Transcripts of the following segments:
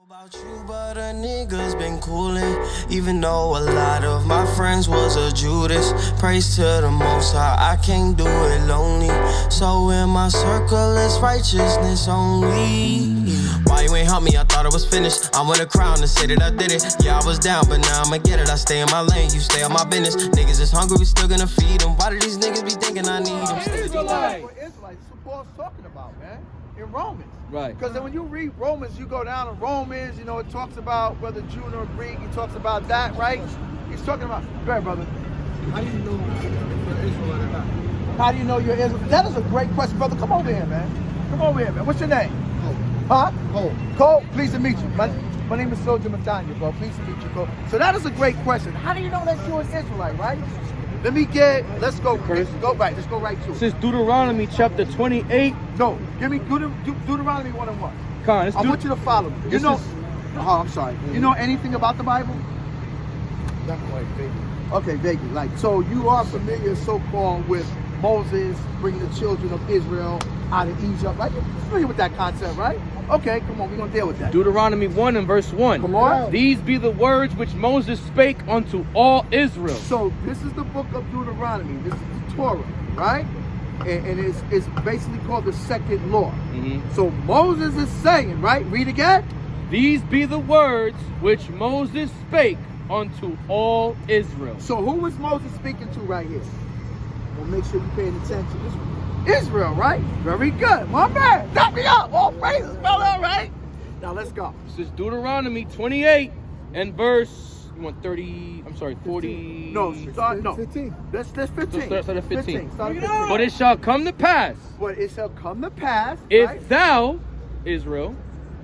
About you, but a nigga's been coolin'. Even though a lot of my friends was a Judas. Praise to the Most High, I can't do it lonely. So in my circle, it's righteousness only. Why you ain't help me? I thought it was finished. I want a crown to say that I did it. Yeah, I was down, but now I'ma get it. I stay in my lane, you stay on my business. Niggas is hungry, we still gonna feed them. Why do these niggas be thinking I need them? Israelite. Israelites, that's what Paul's talking about, man. In Romans. Right. Because then when you read Romans, you go down to Romans, you know, it talks about whether Jew or Greek, he talks about that, right? He's talking about, go ahead, brother. How do you know if you're Israelite or not? How do you know you're Israel? That is a great question, brother. Come over here, man. Come over here, man. What's your name? Cole. Huh? Cole. Cole, pleased to meet you. My name is Soldier Matanya, bro. Pleased to meet you, Cole. So that is a great question. How do you know that you're an Israelite, right? Let's go right to it. This is Deuteronomy chapter 28. No, give me Deuteronomy 1:1. I want you to follow me. You know, I'm sorry. You know anything about the Bible? Not quite vaguely. Okay, vaguely. Like, so you are familiar, so-called, with Moses bringing the children of Israel out of Egypt, right? You're familiar with that concept, right? Okay, come on, we're going to deal with that. Deuteronomy 1 and verse 1. Come on. These be the words which Moses spake unto all Israel. So this is the book of Deuteronomy. This is the Torah, right? And it's basically called the second law. Mm-hmm. So Moses is saying, right? Read again. These be the words which Moses spake unto all Israel. So who was Moses speaking to right here? Well, make sure you're paying attention. Israel, right? Very good. My man, knock me up. All praises, brother, all right? Now let's go. This is Deuteronomy 28 and verse, 40. No, start, 15. Let's 15. Start at 15. Start at 15. But it shall come to pass, If if thou, Israel,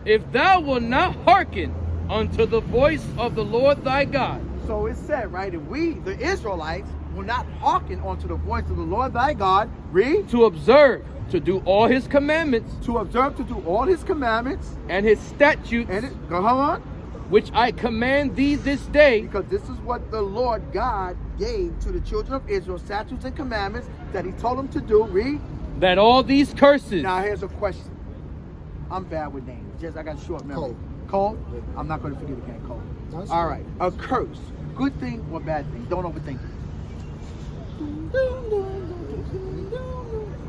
if thou wilt not hearken unto the voice of the Lord thy God. So it said, right, if we, the Israelites, will not hearken unto the voice of the Lord thy God, read. To observe, to do all his commandments. To observe, to do all his commandments. And his statutes. Go on. Which I command thee this day. Because this is what the Lord God gave to the children of Israel, statutes and commandments that he told them to do. Read. That all these curses. Now here's a question. I'm bad with names. I got short memory. Cole? I'm not going to forget again, Cole. That's all right. A curse. Good thing or bad thing? Don't overthink it.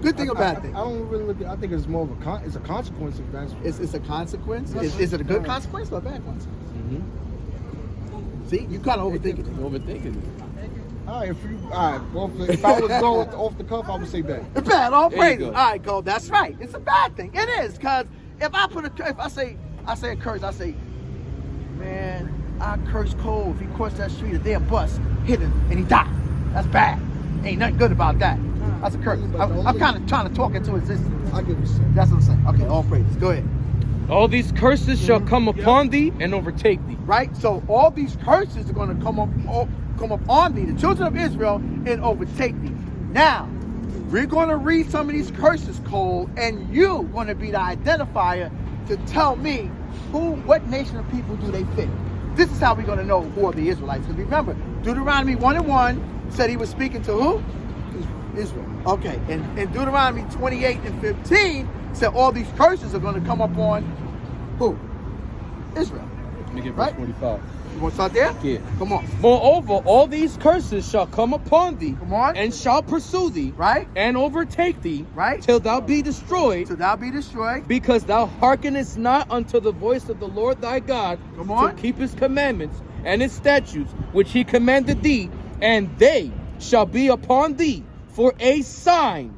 Good thing or bad thing? I don't really look at, I think it's more of a consequence of that. It's a consequence? Is it a good consequence or a bad consequence? Mm-hmm. See, you kind of overthinking it. Overthinking it. All right, if I was going off the cuff, I would say bad. It's bad, all There praise. you All go. right, Cole, that's right. It's a bad thing. It is, because if I say a curse, I say, man, I curse Cole if he crossed that street, a damn bus hit him and he died. That's bad. Ain't nothing good about that. That's a curse. I'm kind of trying to talk into existence. I get what you're saying. That's what I'm saying. Okay, all praises. Go ahead. All these curses shall come upon thee and overtake thee. Right? So all these curses are going to come up on thee, the children of Israel, and overtake thee. Now, we're going to read some of these curses, Cole, and you're going to be the identifier to tell me what nation of people do they fit. This is how we're going to know who are the Israelites. Because remember, Deuteronomy 1:1 said he was speaking to who? Israel. Okay, and Deuteronomy 28 and 15 said all these curses are going to come up on who? Israel. Let me get verse Right? 45. You want to start there? Yeah. Come on. Moreover, all these curses shall come upon thee. Come on. And shall pursue thee. Right? And overtake thee. Right? Till thou be destroyed. So thou be destroyed. Because thou hearkenest not unto the voice of the Lord thy God. Come on. To keep his commandments and his statutes, which he commanded thee. And they shall be upon thee for a sign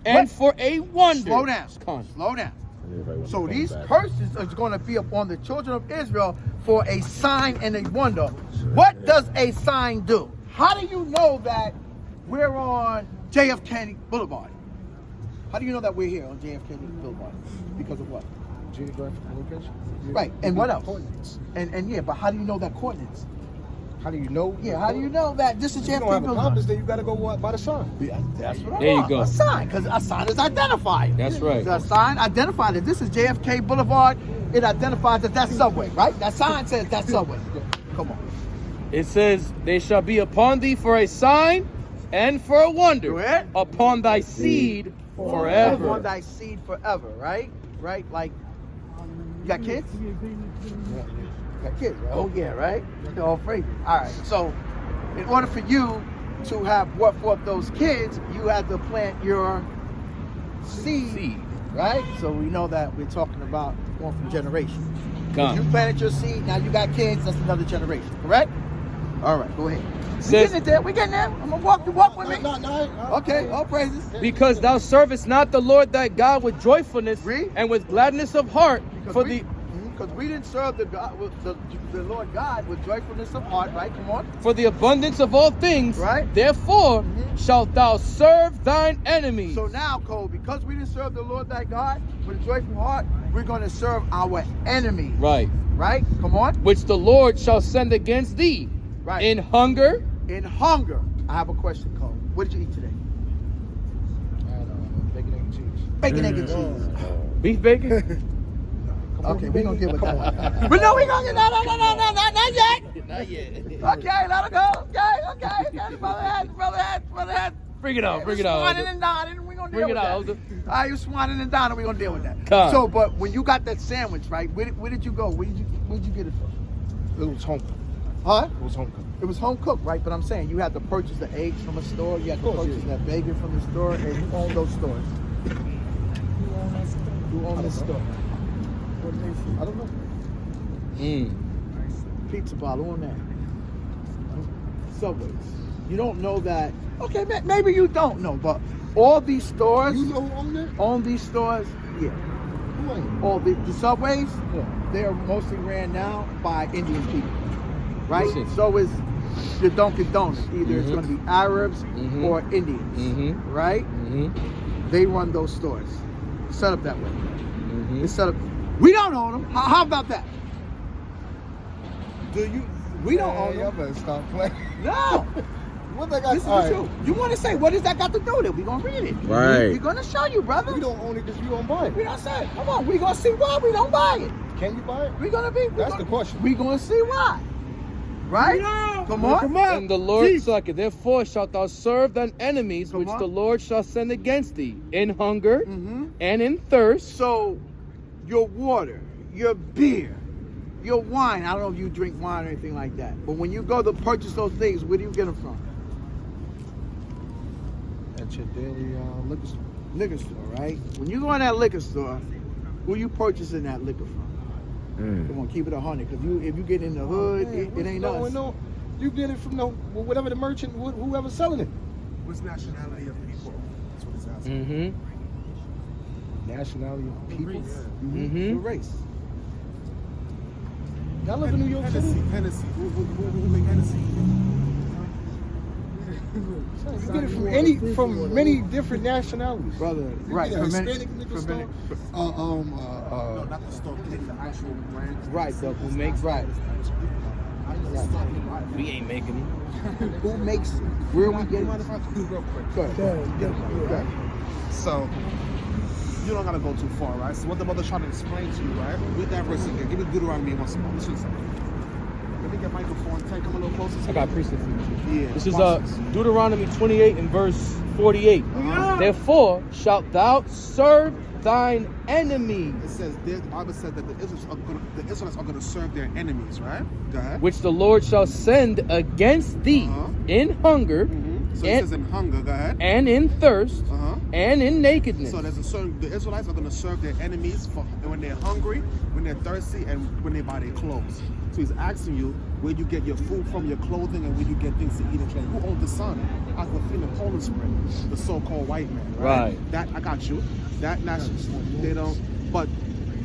and for a wonder. Slow down. Slow down. So these curses are going to be upon the children of Israel for a sign and a wonder. What does a sign do? How do you know that we're on JFK Boulevard? How do you know that we're here on JFK Boulevard? Because of what? Geographical location. Right. And what else? Coordinates. And yeah, but how do you know that coordinates? How do you know? Yeah, how do you know that this is You JFK don't have a compass, Boulevard? then you got to go by the sun. Yeah, that's what I There you want. go. A sign, because a sign is identifier. That's right. The sign identifies that this is JFK Boulevard. It identifies that that's Subway, right? That sign says that's Subway. Come on. It says, they shall be upon thee for a sign and for a wonder. Go ahead. Upon thy seed forever. Upon thy seed forever, right? Right? Like, You got kids? Got kids, right? Oh yeah, right? They're all afraid. All right. So, in order for you to have brought forth those kids, you had to plant your seed, right? So we know that we're talking about going from generation. If you planted your seed, now you got kids. That's another generation, correct? All right, go ahead. We getting it there. We getting there. I'm gonna walk with me. Okay, all praises. Because thou servest not the Lord thy God with joyfulness and with gladness of heart, because we didn't serve the God, the Lord God with joyfulness of heart, right? Come on. For the abundance of all things, right? Therefore shalt thou serve thine enemies. So now, Cole, because we didn't serve the Lord thy God with a joyful heart, we're going to serve our enemies. Right. Right? Come on. Which the Lord shall send against thee. Right. In hunger. In hunger. I have a question, Cole. What did you eat today? Bacon, egg, and cheese. Bacon, egg, and cheese. Beef bacon? Okay, we're going to give it that. But no, we're going to get not yet. Not yet. Okay, let it go. Okay. Brother head. Bring it on. Swanning and Donning, we're going to deal with that. Bring it on. All right, you swanning and Donning, we're going to deal with that. Come. So, but when you got that sandwich, right, where did you go? Where did you get it from? It was home cooked. Huh? It was home cooked. It was home cooked, right? But I'm saying you had to purchase the eggs from a store, you had to purchase that bacon from the store, and you own those stores. You own this store. I don't know. Pizza bottle on that. Subways. You don't know that. Okay, maybe you don't know, but all these stores. You know who owned it? Own these stores, yeah. Who owned it? All the Subways, they are mostly ran now by Indian people, right? Listen. So is your Dunkin' Donuts. Either it's going to be Arabs or Indians, right? They run those stores. It's set up that way. It's set up. We don't own them. How about that? We don't own them. Y'all better stop playing. No. What they got? This is the truth. You want to say, what does that got to do with it? We're going to read it. Right. We're going to show you, brother. We don't own it because you don't buy it. We don't say it. Come on. We're going to see why we don't buy it. Can you buy it? We're going to be. That's the question. We're going to see why. Right? Come on. And the Lord sucketh. Therefore shalt thou serve thine enemies, which the Lord shall send against thee, in hunger and in thirst. So, your water, your beer, your wine. I don't know if you drink wine or anything like that. But when you go to purchase those things, where do you get them from? At your daily liquor store. Liquor store, right? When you go in that liquor store, who you purchasing that liquor from? Come on, keep it 100. Because if you get in the hood, it ain't us. No, you get it from whatever the merchant, whoever's selling it. What's nationality of people? That's what it's asking. Nationality of people? What race? Y'all live in New York City? Hennessy. Who make Hennessy? You get it from many different nationalities. Brother, right. From Hispanic liquor store. No, not the store. The actual brand. Right, though. Who makes right? We ain't making it. Who makes it? Where we get it? Real quick. Go ahead. So, you don't gotta go too far, right? So what the mother's trying to explain to you, right? Read that verse again. Give me Deuteronomy once more. 2 seconds. Let me get microphone. Come a little closer. I got precept for you. Yeah. This is Deuteronomy 28 and verse 48. Therefore shalt thou serve thine enemies. It says the Bible said that the Israelites are gonna serve their enemies, right? Go ahead. Which the Lord shall send against thee in hunger. So it says in hunger, go ahead. And in thirst, and in nakedness. So the Israelites are going to serve their enemies when they're hungry, when they're thirsty, and when they buy their clothes. So he's asking you where you get your food from, your clothing, and where you get things to eat and drink. Who owns the sun? Aquafina, Poland Spring, the so-called white man, right? That I got you. That they don't. But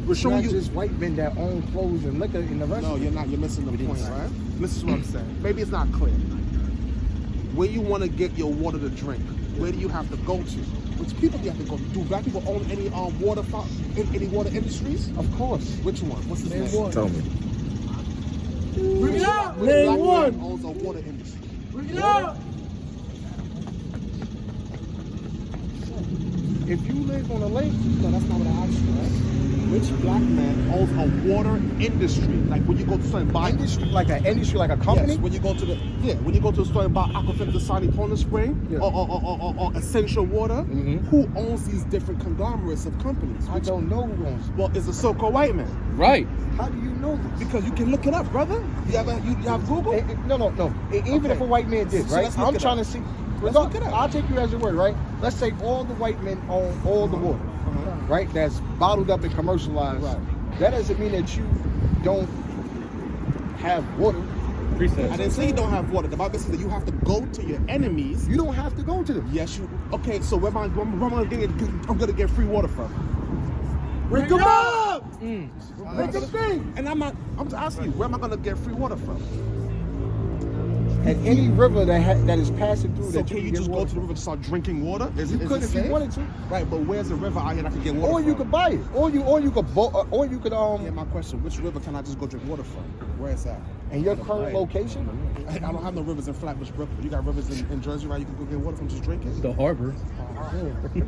we're showing you just white men that own clothes and liquor in the rest. No, you're not. You're missing the point, right? This is what I'm saying. Maybe it's not clear. Where you want to get your water to drink, where do you have to go to? Which people do you have to go to? Do black people own any water any water industries? Of course. Which one? What's his name? Tell me. Bring it up. Name one. Owns a water industry. Bring it up. If you live on a lake, no, that's not what I asked you, right? Which black man owns a water industry? Like when you go to the store and buy Industry, like an industry, like a company. Yes, when you go to the store and buy Aquafina Dasani Corner Spring Yeah. or Essential Water, who owns these different conglomerates of companies? I don't know who owns it. Well, it's a so-called white man. Right. How do you know this? Because you can look it up, brother. You have Google? No. Even if a white man did, So right? let's look I'm it trying up. to see. Let's look it up. I'll take you as your word, right? Let's say all the white men own all the water, right? That's bottled up and commercialized. Right. That doesn't mean that you don't have water. I didn't say you don't have water. The Bible says that you have to go to your enemies. You don't have to go to them. Yes, you. Okay, so where am I gonna get free water from? Wake them up! Make them think. And I'm just asking you, where am I gonna get free water from? And any river that is passing through So that can you get just go water to the river to start drinking water? You could if you wanted to. Right, but where's the river out here that I can get water Or from? you could buy it. Or you could Yeah, my question, which river can I just go drink water from? Where is that? and your current location. I don't have no rivers in Flatbush, Brooklyn. You got rivers in Jersey, right? You can go get water from just drinking? The harbor.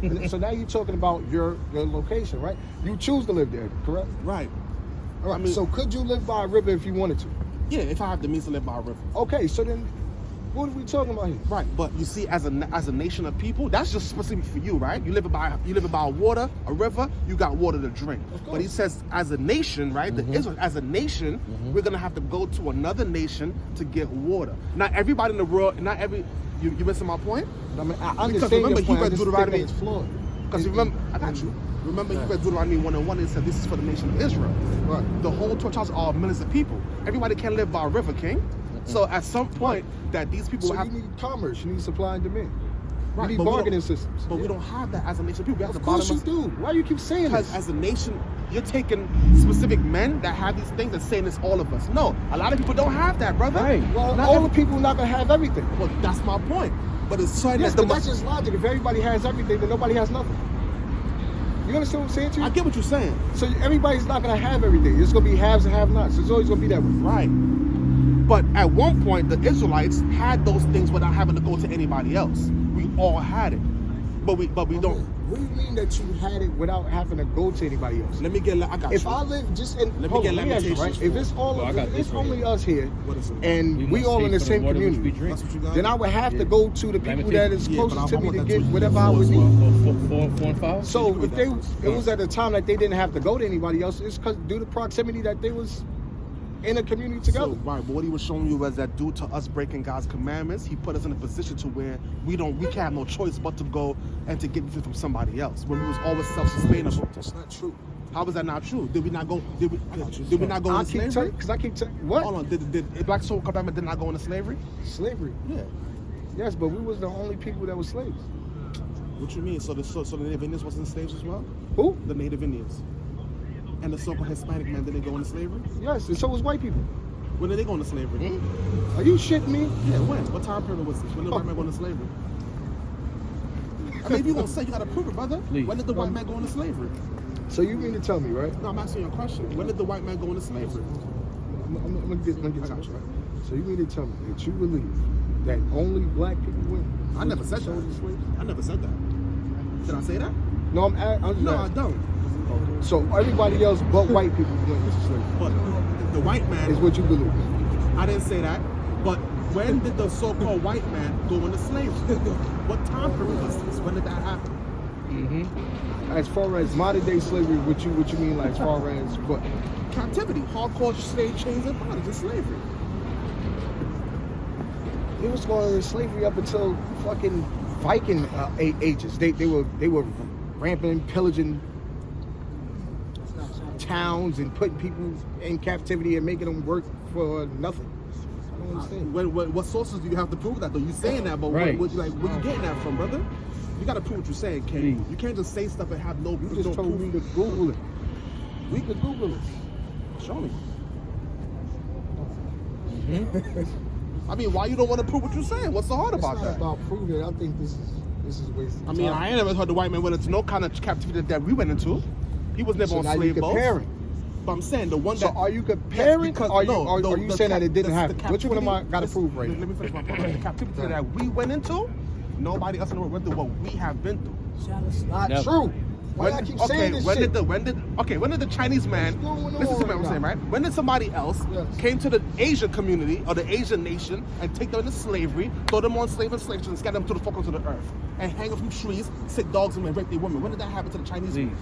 Yeah. So now you're talking about your location, right? You choose to live there, correct? Right. All right. I mean- So could you live by a river if you wanted to? Yeah, if I have the means to live by a river. Okay, so then what are we talking about here? Right, but you see, as a nation of people, that's just specific for you, right? You live by a water, a river. You got water to drink. But he says, as a nation, right? The Israel, as a nation, we're gonna have to go to another nation to get water. Not everybody in the world. Not every. You missing my point? I mean, I Because understand remember, your he point. I read just think Deuteronomy. that it's flawed. Because remember, I got you. Remember, he read Deuteronomy 1:1 and said, "This is for the nation of Israel." Right. The whole 12 tribes are millions of people. Everybody can't live by a river, King. So at some point, that these people So have. you need commerce. You need supply and demand. Right, You need but we bargaining don't- systems. But we don't have that as a nation of people. We have Of to course you bottom do. Why do you keep saying Because this? as a nation, you're taking specific men that have these things and saying it's all of us. No, a lot of people don't have that, brother. Right. Well, Not all every- the people not gonna have everything. Well, that's my point. But it's certain Yes, that but that's just logic. If everybody has everything, then nobody has nothing. You understand what I'm saying to you? I get what you're saying. So everybody's not gonna have everything. It's gonna be haves and have-nots. It's always gonna be that way. Right. But at one point, the Israelites had those things without having to go to anybody else. We all had it. But we don't. What do you mean that you had it without having to go to anybody else? Let me get. I got If you. I live just in, Let me hold get on, let me ask you, Lamentations right? If it's all, Well, I got if this it's right only here. us here, What is it? and we all in the same community, That's what you got. then I would have to go to the people that is Yeah, closest but to I me want to that get to- whatever I would need. 4 and 5. So You if can they, read that. it was at a time that they didn't have to go to anybody else, it's because due to proximity that they was in a community together. So, right, but what he was showing you was that due to us breaking God's commandments, he put us in a position to where we can't have no choice but to go and to get it from somebody else. When we was always self-sustainable. That's not true. How was that not true? Did we not go? Did we not go I into keep slavery? telling, because I keep telling, what? Hold on. Did black soul commandment did not go into slavery? Slavery. Yeah. Yes, but we was the only people that were slaves. What you mean? So the Native Indians wasn't slaves as well? Who? The Native Indians. And the so-called Hispanic men, did they go into slavery? Yes, and so was white people. When did they go into slavery? Are you shitting me? Yeah, when? What time period was this? When did the white man go into slavery? I mean, if you're going to say, you got to prove it, brother. Please. When did the white man go into slavery? So you mean to tell me, right? No, I'm asking you a question. When did the white man go into slavery? I'm gonna get I to got it. you. So you mean to tell me that you believe that only black people win? I never said that. I never said that. Did I say that? No, I'm just No, I asking. don't. So everybody else but white people win into slavery But the white man, is what you believe. I didn't say that. But when did the so-called white man go into slavery? What time period was this? When did that happen? As far as modern day slavery, what you mean, like as far as what? Captivity, hardcore slave chains and bondage, and slavery. It was going to slavery up until fucking Viking ages. They were rampant and pillaging towns and putting people in captivity and making them work for nothing. I don't understand. What sources do you have to prove that though? You saying that, but Right. where you getting that from, brother? You gotta prove what you're saying, King. Please. You can't just say stuff and have no You proof. just no told me proof. to Google it. We could Google it. Show me. I mean, why you don't want to prove what you're saying? What's so hard It's about not that? about proving it. I think this is wasting I mean, time. I ain't never heard the white man went into no kind of captivity that we went into. He was never So on now slave you're boats. comparing. But I'm saying the one So that. are you comparing? Yes, because- Are you no, are you the saying that it didn't the happen? Which one am I got to captivity- prove right Let now? me finish my point. The captivity that we went into, nobody else in the world went through what we have been through. That's not Never. true. Why I keep saying this shit? When did the Chinese man, listen to what I'm saying, right? When did somebody else came to the Asian community or the Asian nation and take them into slavery, throw them on slave ships and scatter them to the fuck onto the earth and hang them from trees, sick dogs and rape their women? When did that happen to the Chinese people?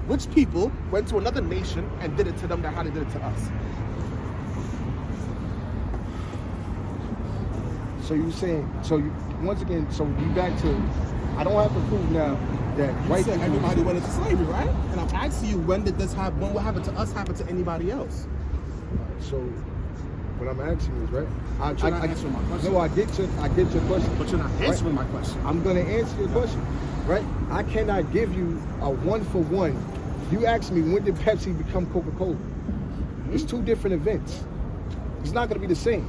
Which people went to another nation and did it to them how they did it to us? So you saying, once again, so you back to, I don't have to prove now that You said everybody went into slavery, right? And I'm asking you, when did this happen? When what happened to us happened to anybody else? So what I'm asking you is, right? You're not answering my question. No, I get your question. But you're not answering my question. I'm gonna answer your question, right? I cannot give you a 1-for-1. You asked me, when did Pepsi become Coca-Cola? It's two different events. It's not gonna be the same.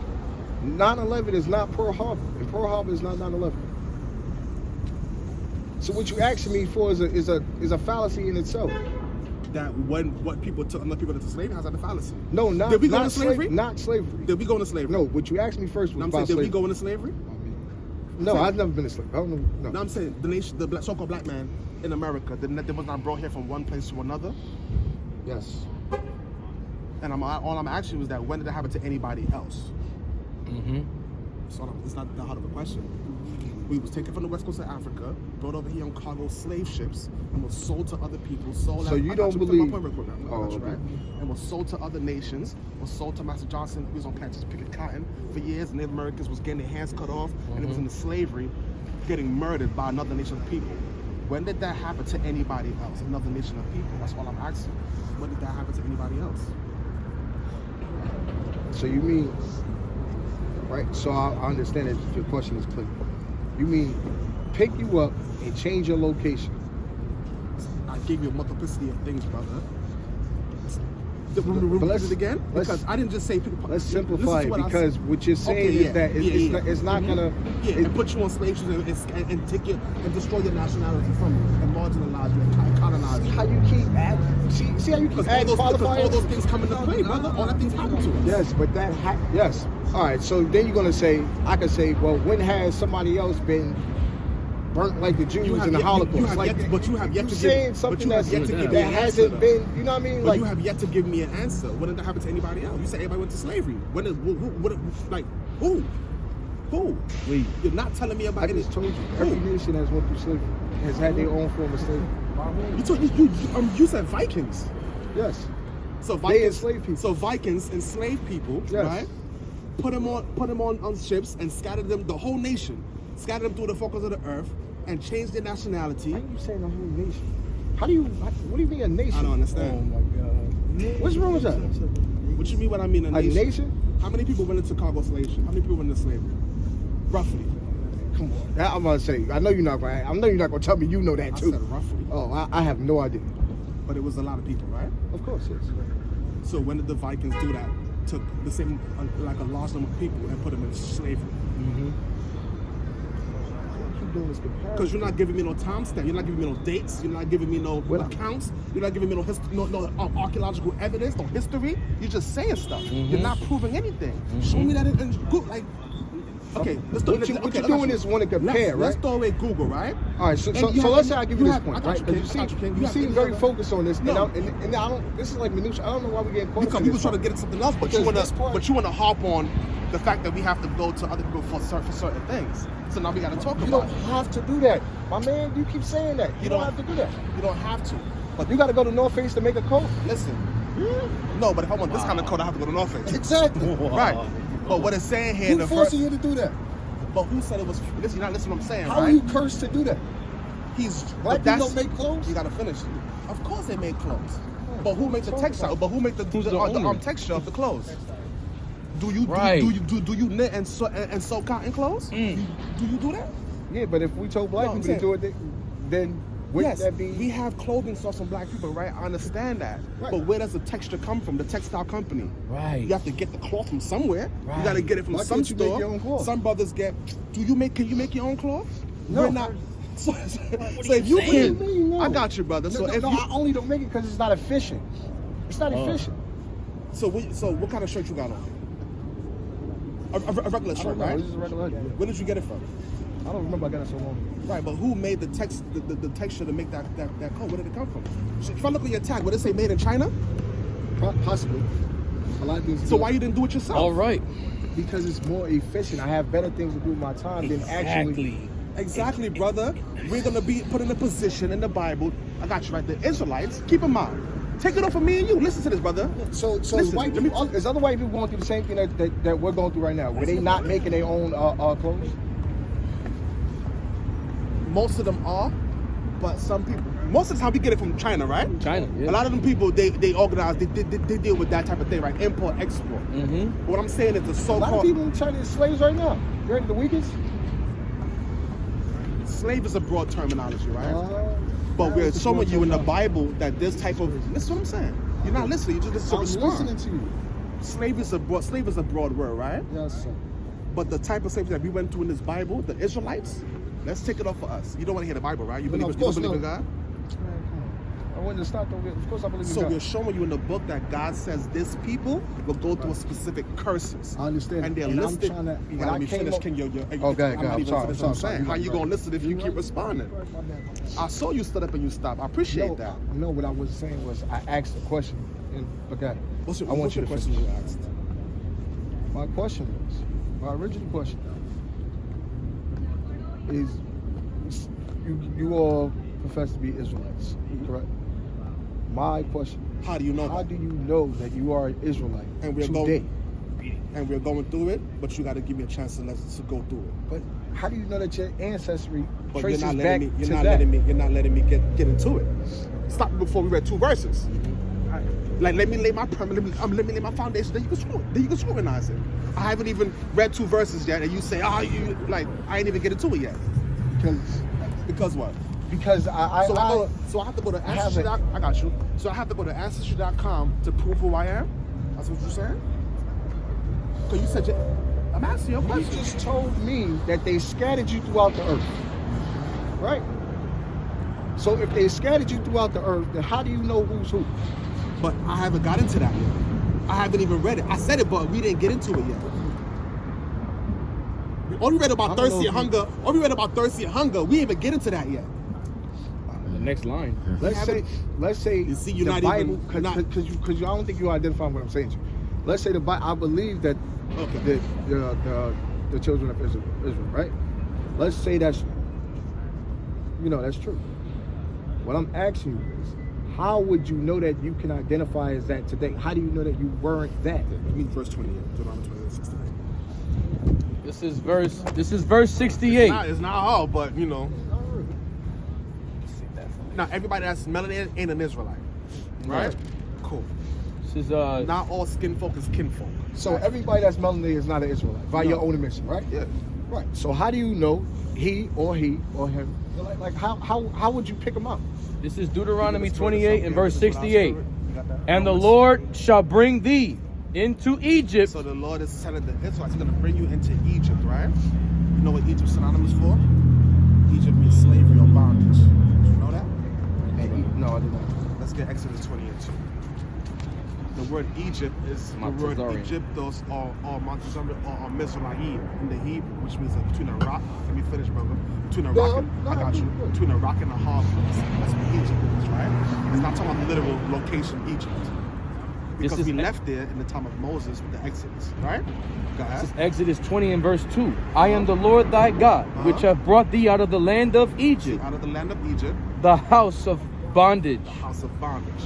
9/11 is not Pearl Harbor, and Pearl Harbor is not 9/11. So what you asking me for is a fallacy in itself. That what people took other people into slavery, how's that a fallacy? No, not did we go not into slavery? Not slavery. Did we go into slavery? No, what you asked me first was about Did slavery. we go into slavery? No, I've never been a slave. I don't know. No, I'm saying the nation, the so-called black man in America, they was not brought here from one place to another. Yes. And all I'm asking was that when did it happen to anybody else? So it's not that hard of a question. We was taken from the west coast of Africa, brought over here on cargo slave ships, and was sold to other people. So you don't believe? Right? And was sold to other nations. Was sold to Master Johnson. He was on plantations picking cotton for years. Native Americans was getting their hands cut off, and it was into slavery, getting murdered by another nation of people. When did that happen to anybody else? Another nation of people. That's all I'm asking. When did that happen to anybody else? So you mean, right? So I understand that your question is clear. You mean pick you up and change your location? I gave you a multiplicity of things, brother. Repeat it again? Because I didn't just say people. Let's simplify it, because what you're saying is that it's not gonna and put you on slave ships and take you and destroy your nationality from you and marginalize you and colonize you. How you keep adding? See how you keep adding qualifiers? All those things come into play, brother. All that things happen to us. Yes, but yes. All right. So then you're gonna say, I could say, well, when has somebody else been burnt like the Jews in the Holocaust? But you have yet to saying something that hasn't been. You know what I mean? But you have yet to give me an answer. When did that happen to anybody else? You said everybody went to slavery. When did who? Who? Wait. You're not telling me about. I just told you. Every nation has went through slavery. Has had their own form of slavery. You said Vikings. Yes. So Vikings they enslaved people. So Vikings enslaved people, right? Put them on ships and scattered them, the whole nation, scattered them through the focus of the earth and changed their nationality. Why are you saying the whole nation? What do you mean a nation? I don't understand. Oh my God. What's wrong with that? What you mean when I mean a nation? A nation? How many people went into cargo slave ship? How many people went into slavery? Roughly. Come on. I'm gonna say. I know you're not gonna tell me you know that too. I said roughly. Oh, I have no idea. But it was a lot of people, right? Of course, yes. So when did the Vikings do that? Took the same, like a large number of people and put them in slavery. Keep doing this comparison. Because you're not giving me no timestamp, you're not giving me no dates, you're not giving me no accounts, you're not giving me no archaeological evidence, no history. You're just saying stuff. You're not proving anything. Show me that in Google. Like, okay, let's do it. What you're doing is want to compare, right? Let's throw away Google, right? All right, so let's say I give you this point, right? Because you seem very focused on this, and I don't. This is like minutia. I don't know why we're getting caught up in this. You was trying to get at something else, but you want to harp on the fact that we have to go to other people for certain things. So now we got to talk about it. You don't have to do that, my man. You keep saying that. You don't have to do that. You don't have to. But you got to go to North Face to make a coat. Listen. No, but if I want this kind of coat, I have to go to North Face. Exactly. Right. But what it's saying here, who's forcing you to do that? But who said it was? Listen, you're not listening to what I'm saying, How are you cursed to do that? Black people don't make clothes? You gotta finish. Of course they make clothes. But who makes the textile? But who makes the texture of the clothes? Do you knit and sew cotton clothes? Do you do that? Yeah, but if we told black people to do it, then wouldn't that be? We have clothing sourced from black people, right? I understand that. Right. But where does the texture come from? The textile company. Right. You have to get the cloth from somewhere. Right. You got to get it from some store. You make your own cloth? Some brothers get. Can you make your own cloth? No. We're not. So if you can, I got you, brother. So I only don't make it because it's not efficient. It's not efficient. So what kind of shirt you got on? A regular shirt, right? This is a regular. Where did you get it from? I don't remember. I got it so long ago. Right, but who made the text, the texture to make that code? Where did it come from? So if I look at your tag, would it say made in China? Possibly. A lot of things. So why you didn't do it yourself? All right. Because it's more efficient. I have better things to do with my time than actually. Exactly, brother. We're gonna be put in a position in the Bible. I got you right. The Israelites, keep in mind. Take it off of me and you. Listen to this, brother. So Listen, white people, there's other white people going through the same thing that we're going through right now. Were they not making their own clothes? Most of them are, but some people. Most of the time we get it from China, right? China, yeah. A lot of them people, they organize, they deal with that type of thing, right? Import, export. Mm-hmm. What I'm saying is the A so-called lot of people in China is slaves right now. You heard of the weakest? slave is a broad terminology, right? But That we're was the showing broad you in the terminology. Bible that this type of, listen what I'm saying. You're not listening, you just listen to I'm respond. listening to you. Slave is a broad word, right? Yes, sir. But the type of slavery that we went through in this Bible, the Israelites, let's take it off for us. You don't want to hear the Bible, right? You But believe, of you course, don't believe in no. God? Man, come on. I wouldn't have stopped over there. Of course I believe in So God. we're showing you in the book that God says this people will go through a specific curses. I understand. And they're And I'm listed. trying to- You when gotta I let me came finish, up- King. Okay, I'm I'm not sorry, even I'm finished what I'm sorry. saying. How you gonna listen if you keep responding? My bad. I saw you stood up and you stopped. I appreciate that. No, what I was saying was I asked a question. And okay. What's your, I want what's you your to question finish. you asked? My question was, my original question is, you all profess to be Israelites, correct? My question is, How do you know how that? do you know that you are an Israelite And we're today? We're going through it, but you got to give me a chance to go through it. But how do you know that your ancestry But traces you're not back letting me. to You're not that? letting me get into it. Stop before we read 2 verses. Like let me lay my permanent. Let me lay my foundation. Then you can scrutinize it. I haven't even read 2 verses yet, and you say, you like I ain't even get into it yet. Because what? Because So I have to go to Ancestry.com. I got you. So I have to go to Ancestry.com to prove who I am. That's what you're saying. Because you said I'm asking you a you question. just told me that they scattered you throughout the earth, right? So if they scattered you throughout the earth, then how do you know who's who? But I haven't got into that yet. I haven't even read it. I said it, but we didn't get into it yet. We only read about thirsty and hunger. Only read about thirsty and hunger. We didn't even get into that yet. The next line. Let's say You see, you're the not Bible, even because I don't think you identify what I'm saying to you. Let's say the Bible. I believe that Okay. the children of Israel, right? Let's say that's that's true. What I'm asking you is, how would you know that you can identify as that today? How do you know that you weren't that? Give me verse 28. Deuteronomy 28, 68. This is verse 68. It's not hard, but Now everybody that's melanin ain't an Israelite, right? Cool. This is Not all skin folk is kinfolk. So everybody that's melanated is not an Israelite by your own admission, right? Yeah. Right. So how do you know he or him? Like how would you pick them out? This is Deuteronomy 28 and verse 68. And the Lord shall bring thee into Egypt. So the Lord is telling the Israelites, He's going to bring you into Egypt, right? You know what Egypt's synonymous for? Egypt means slavery or bondage. Did you know that? No, I did not. Let's get Exodus 28:2. The word Egypt is the word Montezorian. Egyptos or Montezorian or Mizraim in the Hebrew, which means between a rock. Let me finish, brother. Between a rock and I got you. Between a rock and a hard place. That's what Egypt is, right? It's not talking about the literal location Egypt. Because we left there in the time of Moses with the Exodus, right? Go ahead. This is Exodus 20 and verse 2. I am the Lord thy God, which have brought thee out of the land of Egypt, Out of the land of Egypt, the house of bondage. the house of bondage.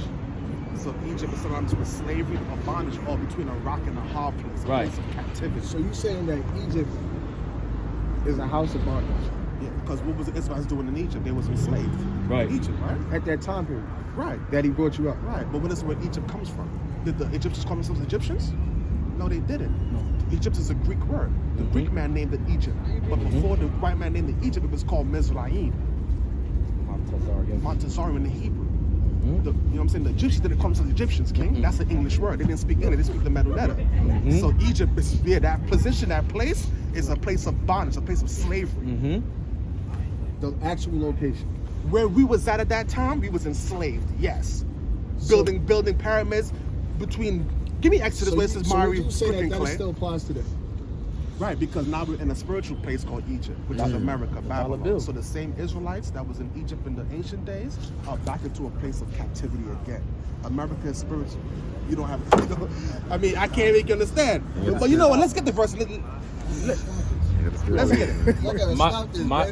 So Egypt is synonymous with slavery or bondage, or between a rock and a hard place, a Right. place of captivity. So you saying that Egypt is a house of bondage Yeah, because what was the Israelites doing in Egypt? They was enslaved. Right. In Egypt, right? at that time period Right. that he brought you up? Right. But this is where Egypt comes from. Did the Egyptians call themselves Egyptians? No, they didn't. No. Egypt is a Greek word. The Greek man named it Egypt. But before the white man named it Egypt, it was called Mizraim. Montezorian in the Hebrew. You know what I'm saying? The Egyptians didn't call themselves Egyptians, King. That's an English word. They didn't speak English. They speak the Medu Neter. So Egypt is, that position, that place is a place of bondage, a place of slavery. The actual location. Where we was at that time, we was enslaved. Yes. Building pyramids between. Give me Exodus where it says Mari, would you say Griffin that Clay. still applies today? Right, because now we're in a spiritual place called Egypt, which is America, Babylon. So the same Israelites that was in Egypt in the ancient days are back into a place of captivity again. America is spiritual. You don't have, I mean, I can't make you understand. But you know what? Let's get the verse. Let's get it.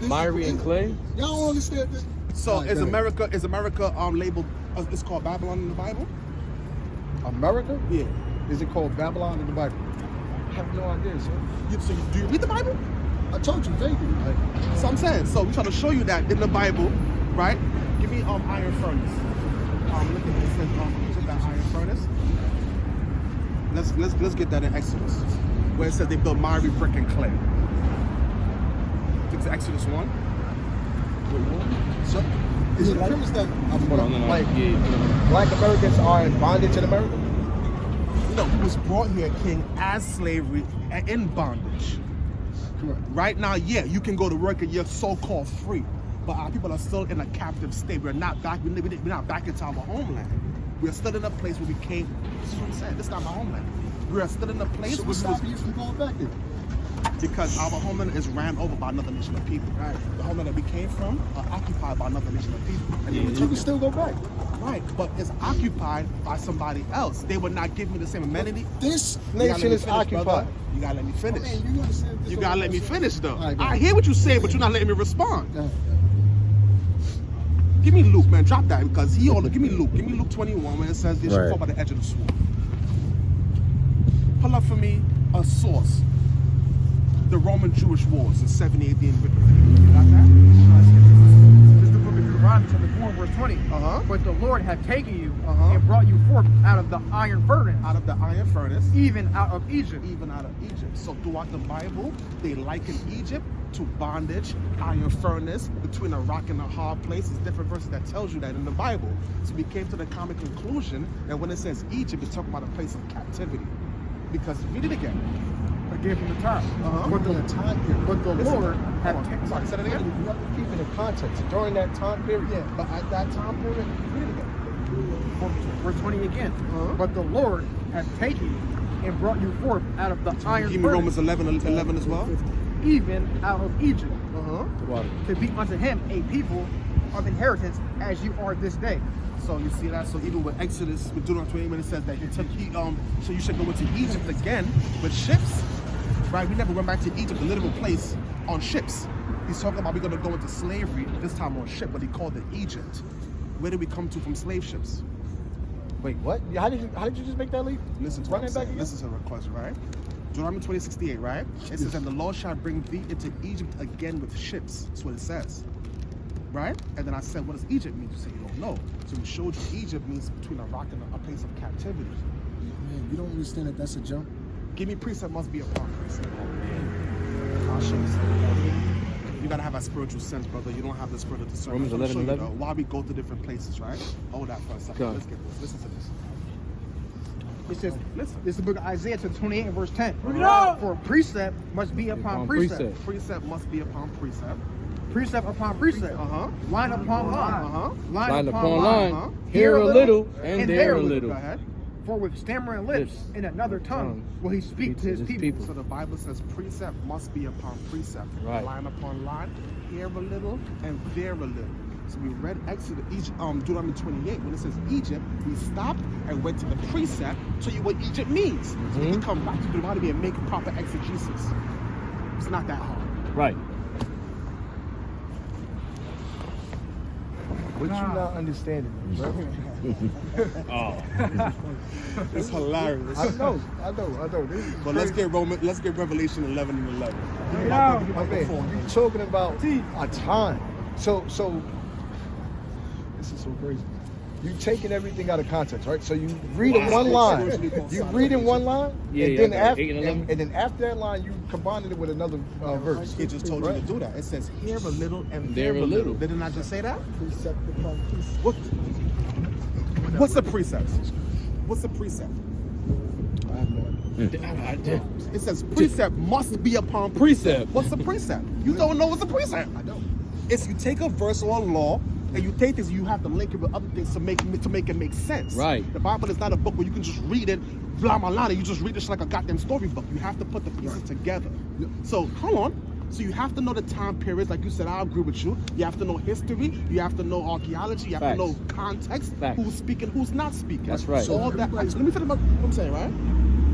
Myri and Clay. Y'all don't understand this? So is America labeled? It's called Babylon in the Bible. America? Yeah. Is it called Babylon in the Bible? I have no idea, sir. Do you read the Bible? I told you vaguely. So I'm saying. So we try to show you that in the Bible, right? Give me iron furnace. Look at this. Check that iron furnace. Let's get that in Exodus, where it says they built miry brick and clay. It's Exodus 1. So, is it the premise that black Americans are in bondage in America? No, he was brought here, king, as slavery and in bondage. Correct. Right now, yeah, you can go to work and you're so-called free, but our people are still in a captive state. We're not back. We're not back into our homeland. We're still in a place where we came. This is what I'm saying. This is not my homeland. We are still in a place. So what's stopping you from going back there? Because our homeland is ran over by another nation of people. Right. The homeland that we came from are occupied by another nation of people. And You can still go back. Right, but it's occupied by somebody else. They would not give me the same amenity. This nation is occupied. Brother. You gotta let me finish. I mean, You gotta let me finish, though. Right, I hear what you say, but you're not letting me respond. Yeah. Give me Luke, man. Drop that because give me Luke. Give me Luke 21 when it says they should fall by the edge of the sword. Pull up for me a source. The Roman Jewish wars in 70 AD in Britain. You got that? This is the book of Deuteronomy, chapter 4, verse 20. But the Lord hath taken you and brought you forth out of the iron furnace. Out of the iron furnace. Even out of Egypt. Even out of Egypt. So throughout the Bible, they liken Egypt to bondage, iron furnace, between a rock and a hard place. There's different verses that tells you that in the Bible. So we came to the common conclusion that when it says Egypt, it's talking about a place of captivity. Because read it again. Again from the top. But the time period. But the Lord hath taken. Sorry, say that again. You have to keep it in context. During that time period. Yeah, but at that time period, read it again. Verse 20 again. But the Lord hath taken you and brought you forth out of the iron Give me furnace. Romans 11 as well. Even out of Egypt. To be unto him a people of inheritance as you are this day. So you see that? So even with Exodus, with Deuteronomy 28, when it says that so you should go into Egypt again with ships, right? We never went back to Egypt, the literal place, on ships. He's talking about we're going to go into slavery, this time on ship, but he called it Egypt. Where did we come to from slave ships? Wait, what? How did you just make that leap? Listen to what I'm saying. This is a request, right? Deuteronomy 20:68, right? It says, and the Lord shall bring thee into Egypt again with ships. That's what it says. Right? And then I said, what does Egypt mean? You say you don't know. So we showed you Egypt means between a rock and a place of captivity. Man, you don't understand that that's a jump? Give me precept must be upon precept. I'll show you. You gotta have a spiritual sense, brother. You don't have the spirit of discernment. Romans 11:11. Why we go to different places, right? Hold that for a second. Okay. Let's get this. Listen to this. It says, Listen. this is the book of Isaiah, chapter 28 and verse 10. Uh-huh. For precept must be upon precept. Precept must be upon precept. Precept upon precept. Line upon line. Line upon line. Here a little and there a little. Go ahead. For with stammering lips in another tongue will he speak to his people. So the Bible says precept must be upon precept. Right. Line upon line. Here a little and there a little. So we read Deuteronomy 28. When it says Egypt, we stopped and went to the precept to tell you what Egypt means. So we can come back to Deuteronomy and make proper exegesis. It's not that hard. Right. What you not understanding, bro? It's hilarious. I know. This is But let's get Revelation 11 and 11. my man, you're talking about a time. So this is so crazy. You taking everything out of context, right? So you read in one line. You read in one line, and then after that line, you combine it with another verse. It just told you to do that. It says here a little and there a little. Did it not just say that? Precept upon precept. What's the precept? What's the precept? I have no idea. It says precept must be upon precept. What's the precept? You don't know what's the precept. I don't. It's you take a verse or a law and you take this, you have to link it with other things to make it make sense. Right. The Bible is not a book where you can just read it, blah, blah, blah. You just read this like a goddamn storybook. You have to put the pieces together. So, hold on. So you have to know the time periods, like you said, I agree with you. You have to know history, you have to know archaeology, you have to know context, who's speaking, who's not speaking. That's right. So all that, let me finish what I'm saying, right?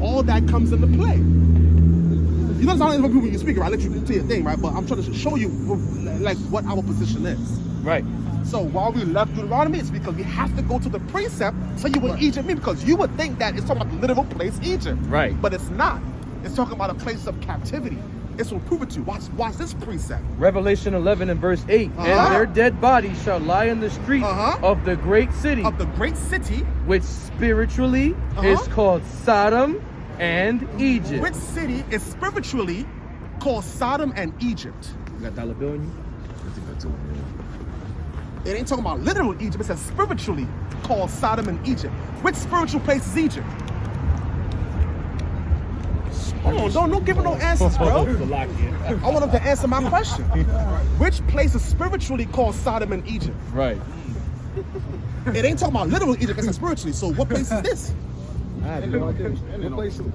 All that comes into play. You know, I'm not when you speak, right? I let you do your thing, right? But I'm trying to show you like what our position is. Right. So while we left Deuteronomy, it's because we have to go to the precept so you would Egypt mean, because you would think that it's talking about the literal place Egypt. Right. But it's not. It's talking about a place of captivity. It's will prove it to you. Watch this precept. Revelation 11 and verse 8. And their dead bodies shall lie in the street of the great city. Of the great city. Which spiritually is called Sodom and Egypt. Which city is spiritually called Sodom and Egypt? You got dollar bill in you? It ain't talking about literal Egypt. It says spiritually called Sodom and Egypt. Which spiritual place is Egypt? Oh, don't give me no answers, bro. I want them to answer my question. Which place is spiritually called Sodom and Egypt? Right. It ain't talking about literal Egypt, it's spiritually. So what place is this? I have no idea. What place is it?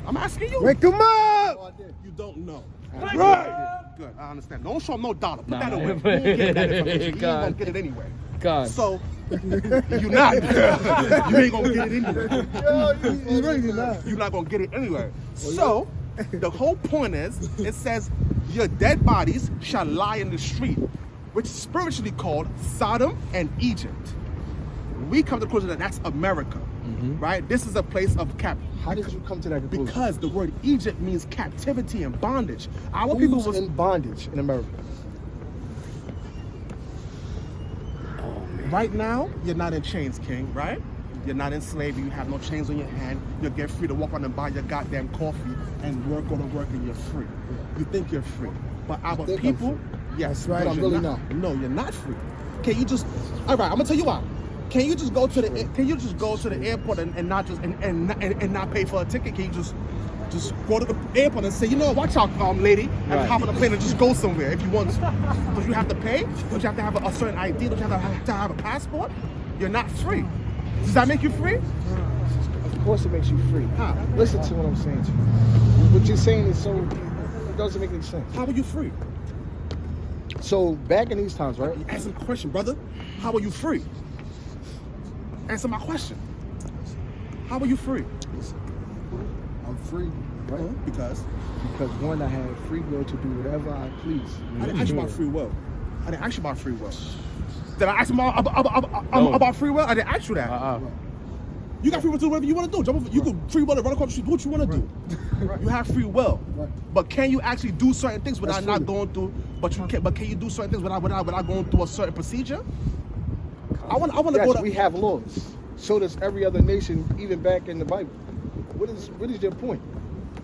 I'm asking you. Wake them up! You don't know. Right. Good, I understand. Don't show them no dollar. Put Nah, that away. man. You won't get that information. You ain't God. gonna get it anyway. God. So, you not. You ain't gonna get it anyway. You're not gonna get it anyway. So, the whole point is, it says, your dead bodies shall lie in the street, which is spiritually called Sodom and Egypt. We come to the conclusion that that's America, right? This is a place of How did you come to that conclusion? because the word Egypt means captivity and bondage. Our Who's people was in bondage in America? right now. You're not in chains, King. Right? You're not in slavery. You have no chains on your hand. You get free to walk on and buy your goddamn coffee and work, go to work, and you're free. You think you're free, but our think I'm people, free. yes, But I'm you're really not. No, you're not free. Can you just? All right, I'm gonna tell you why. Can you just go to the? Can you just go to the airport and not just and not pay for a ticket? Can you just go to the airport and say, you know what, watch out, lady, and hop on the plane and just go somewhere if you want to. But you have to pay? Don't you have to have a certain ID? Don't you have to have a passport? You're not free. Does that make you free? Of course it makes you free. How? Listen to what I'm saying to you. What you're saying is so, it doesn't make any sense. How are you free? So back in these times, right? Answer the question, brother. How are you free? Answer my question. How are you free? I'm free, right? Because one, I have free will to do whatever I please. I didn't ask you about free will. I didn't ask you about free will. Did I ask you about free will? I didn't ask you that. You got free will to do whatever you want to do. Jump over, you could free will to run across the street, do what you want to do. You have free will. But can you actually do certain things without not going through? But can you do certain things without going through a certain procedure? I want to Yes, go to. we have laws. So does every other nation, even back in the Bible. What is your point?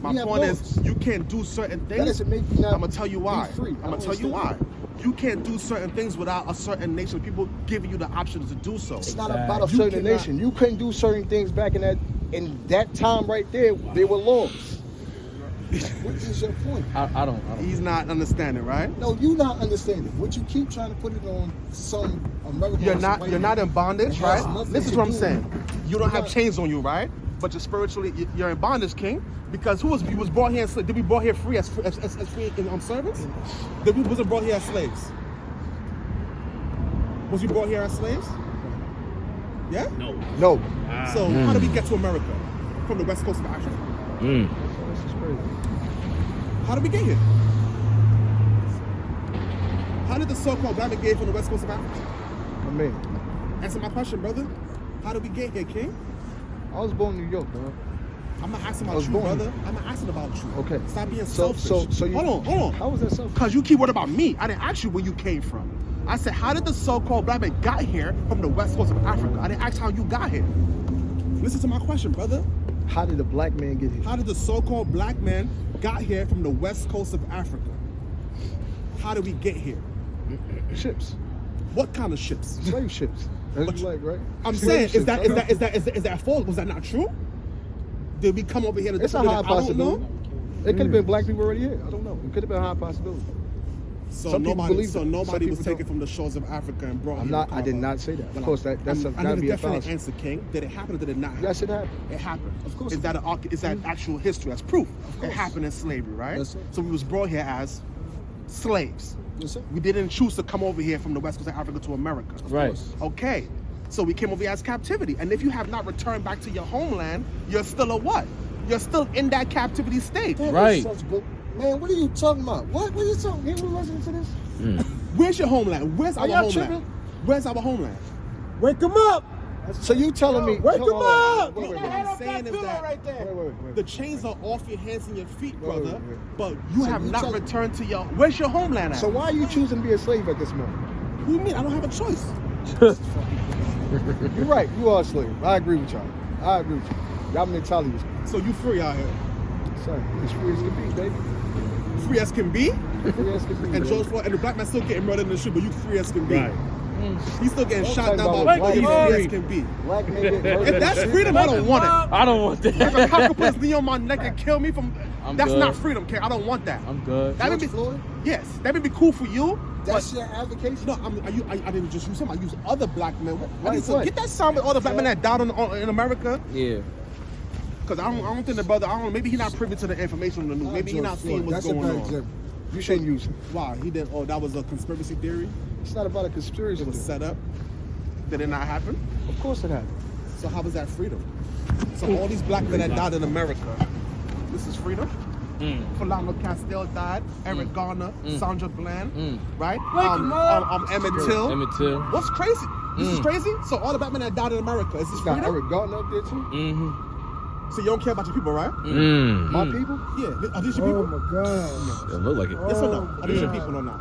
My point is, you can't do certain things. That doesn't make you not I'm gonna tell you why. be free. I'm gonna tell you why. You can't do certain things without a certain nation of people giving you the option to do so. It's not about a certain nation. You couldn't do certain things back in that time right there. There were laws. What is your point? I don't. He's not understanding, right? No, you not understanding. What you keep trying to put it on some American. You're not in bondage, It right? has nothing This is to what I'm do- saying. You don't have chains on you, right? But you're spiritually, you're in bondage, King. Because you was brought here? Did we brought here free as free in service? Wasn't brought here as slaves? Was we brought here as slaves? Yeah. No. So how did we get to America from the west coast of Africa? This is crazy. How did we get here? How did the so-called black man get here from the west coast of Africa? I mean, Answer my question, brother. How did we get here, King? I was born in New York, bro. I'm not asking I about was you, born brother. here. I'm not asking about you. Okay. Stop being So selfish. you hold on. How was that selfish? Because you keep worried about me. I didn't ask you where you came from. I said, how did the so-called black man got here from the west coast of Africa? I didn't ask how you got here. Listen to my question, brother. How did the black man get here? How did the so-called black man got here from the west coast of Africa? How did we get here? Ships. What kind of ships? Slave ships. That's But- like, right? I'm Slave saying, ships. is that false? Was that not true? Did we come over here to It's a do high that? I don't possibility. know. It could have been black people already here. I don't know. It could have been a high possibility. So Some people nobody, believe so that. nobody Some was people taken don't. from the shores of Africa and brought I'm here. not. I did not say that. Of course, that's I gotta need be a a definite fallacy. answer, King. Did it happen or did it not happen? Yes, it happened. It happened. Of course Is it that actual history? That's proof. It course. happened in slavery, right? Yes, sir. So we was brought here as slaves. Yes, sir. We didn't choose to come over here from the west coast of Africa to America. Right. Okay. So we came over here as captivity. And if you have not returned back to your homeland, you're still a what? You're still in that captivity state. That is Right. such bull- Man, what are you talking about? What are you talking? You listening to this? Where's your homeland? Where's our y'all homeland? tripping? Where's our homeland? Wake him up! So you telling me? Wake hold him on, up! wait, What wait, I'm saying is that wait. the chains are off your hands and your feet, Wait, wait, brother. wait. But you So have you not tell- returned to your. Where's your homeland at? So why are you choosing to be a slave at this moment? What do you mean? I don't have a choice. You're right. You are a slave. I agree with y'all. I agree with you. Y'all mentality is So you free out here. sorry. As free as can be, baby. Free as can be. Free as can be. And baby. George Floyd and the black man still getting murdered in the street, but you free as can be. Right. He's still getting Don't shot talk down about by black you people. free as can be. Black men get murdered. If that's freedom, I don't want it. I don't want If a that. cop could put his knee on my neck and kill me from, I'm that's good. not freedom, K. I don't want that. I'm good. That would George be, Floyd? yes, that would be cool for you. That's your advocation? No, I didn't just use him. I use other black men. I Like need to what? get that sound with all the black men that died in America. Yeah. Because I don't think the brother. I don't know. Maybe he's not privy to the information on the news. Maybe he's not seeing what's That's going a bad on. example. You shouldn't use him. Why he didn't? Oh, that was a conspiracy theory. It's not about a conspiracy. It was set up. Did it not happen? Of course it happened. So how was that freedom? So all these black men that died in America, this is freedom. Philando Castile died. Eric Garner, Sandra Bland, right? Emmett Till. Emmett Till. What's crazy? This is crazy. So all the black men that died in America, is this You got freedom? Eric Garner up there too? Mm-hmm. So you don't care about your people, right? My people? Yeah. Are these your Oh people? my God. It look like it. Yes or no? Are these your people or not?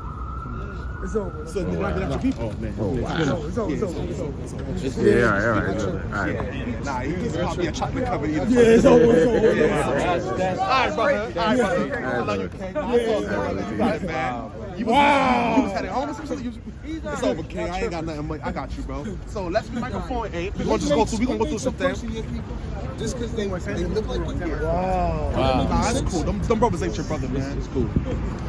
It's over. So they're not your people. It's over. Yeah, all right. Nah, you just call me a chocolate covered eater. Yeah, it's over. All right, brother. I love you, King. You got it, man. You was heading home or something? It's over, King. I ain't got nothing much. I got you, bro. So let's microphone 8. We're gonna go through some things. Just because they look like you. Nah, that's cool. Them brothers ain't your brother, man. It's cool.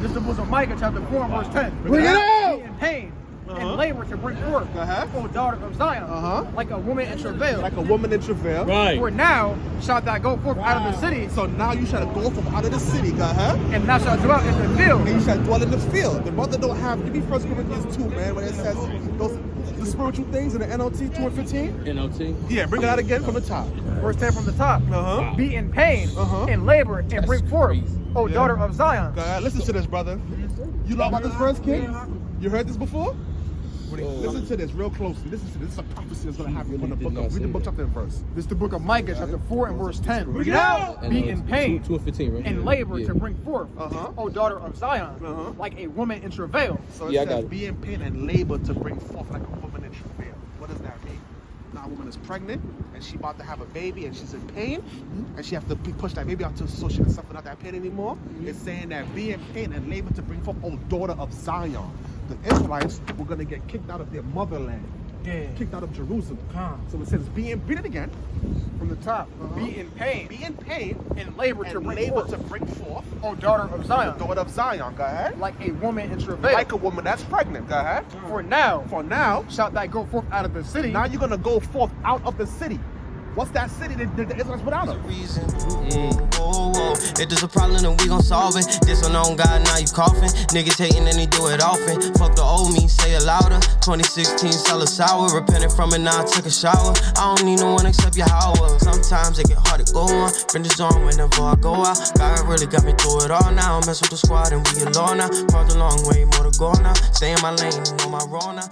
This is the book of Micah, chapter 4, verse 10. Bring it out! Be in pain and labor to bring forth, O daughter of Zion, like a woman in travail. Like a woman in travail. Right. For now shalt thou go forth out of the city, So now you shall go from out of the city, and thou shalt dwell in the field. and you shall dwell in the field. The brother don't have. Give me 1 Corinthians 2, man, where it says the spiritual things in the NLT 2 and 15. NOT. Yeah, bring it out again from the top. Verse 10 from the top. Be in pain and labor and bring forth, O daughter of Zion. Go ahead, listen to this, brother. You know about this verse, kid? You heard this before? Listen to this real closely. Listen to this. This is a prophecy that's going to happen from the book of. Read the book, chapter, and verse. This is the book of Micah, chapter 4 and verse 10. Bring it out! Be in pain 2 and 15, right? and labor Yeah. to bring forth, O daughter of Zion, like a woman in travail. So it Yeah, I got says, it. be in pain and labor to bring forth like a woman in travail. What does that mean? Now a woman is pregnant and she about to have a baby and she's in pain and she have to push that baby out to so she can suffer not that pain anymore. It's saying that be in pain and labor to bring forth, O daughter of Zion. The Israelites were going to get kicked out of their motherland, kicked out of Jerusalem. So it says, read it again from the top. Be in pain Be in pain and labor to and bring labor forth, to bring forth, O daughter of Zion, daughter of Zion. Go ahead. like a woman in travail. Like a woman that's pregnant. Go ahead. For now For now, shalt thou go forth out of the city, now you're going to go forth out of the city. What's that city that the Israelites put out of? Reason. Whoa. If there's a problem, then we gon' solve it. This one on God, now you coughing. Niggas hating and they do it often. Fuck the old me, say it louder. 2016, sell a sour. Repented from it, now I took a shower. I don't need no one except your how. Sometimes it get hard to go on. Fringes on whenever I go out. God really got me through it all now. Mess with the squad and we get low now. Brought a long way, more to go now. Stay in my lane, on my roll now.